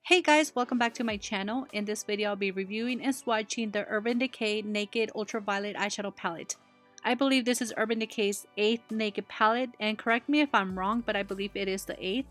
Hey guys, welcome back to my channel. In this video, I'll be reviewing and swatching the Urban Decay Naked Ultraviolet Eyeshadow Palette. I believe this is Urban Decay's 8th Naked palette, and correct me if I'm wrong, but I believe it is the 8th.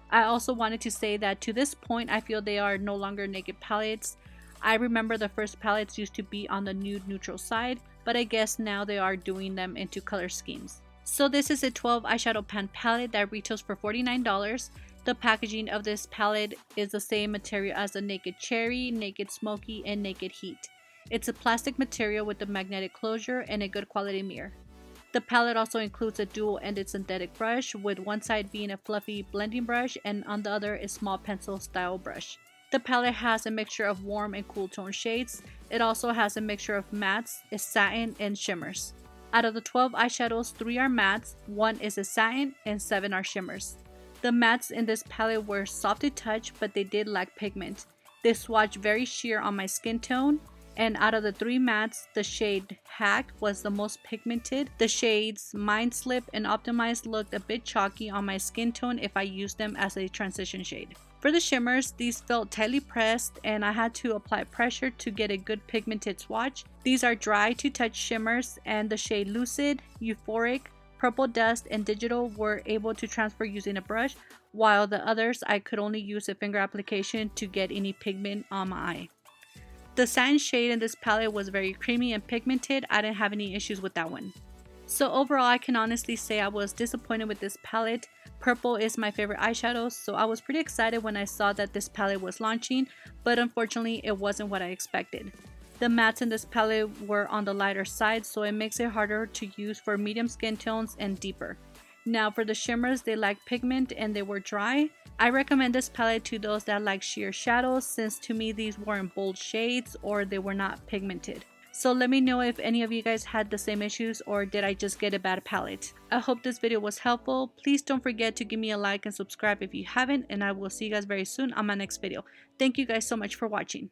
I also wanted to say that to this point, I feel they are no longer naked palettes. I remember the first palettes used to be on the nude neutral side, but I guess now they are doing them into color schemes. So this is a 12 eyeshadow pan palette that retails for $49. The packaging of this palette is the same material as the Naked Cherry, Naked Smoky, and Naked Heat. It's a plastic material with a magnetic closure and a good quality mirror. The palette also includes a dual-ended synthetic brush, with one side being a fluffy blending brush and on the other a small pencil style brush. The palette has a mixture of warm and cool tone shades. It also has a mixture of mattes, a satin, and shimmers. Out of the 12 eyeshadows, 3 are mattes, 1 is a satin, and 7 are shimmers. The mattes in this palette were soft to touch, but they did lack pigment. They swatched very sheer on my skin tone, and out of the 3 mattes, the shade Hack was the most pigmented. The shades Mind Slip and Optimized looked a bit chalky on my skin tone if I used them as a transition shade. For the shimmers, these felt tightly pressed and I had to apply pressure to get a good pigmented swatch. These are dry to touch shimmers, and the shade Lucid, Euphoric, Purple Dust, and Digital were able to transfer using a brush, while the others I could only use a finger application to get any pigment on my eye. The satin shade in this palette was very creamy and pigmented. I didn't have any issues with that one. So overall, I can honestly say I was disappointed with this palette. Purple is my favorite eyeshadow, so I was pretty excited when I saw that this palette was launching, but unfortunately it wasn't what I expected. The mattes in this palette were on the lighter side, so it makes it harder to use for medium skin tones and deeper. Now for the shimmers, they lacked pigment and they were dry. I recommend this palette to those that like sheer shadows, since to me these weren't bold shades or they were not pigmented. So let me know if any of you guys had the same issues, or did I just get a bad palette. I hope this video was helpful. Please don't forget to give me a like and subscribe if you haven't, and I will see you guys very soon on my next video. Thank you guys so much for watching.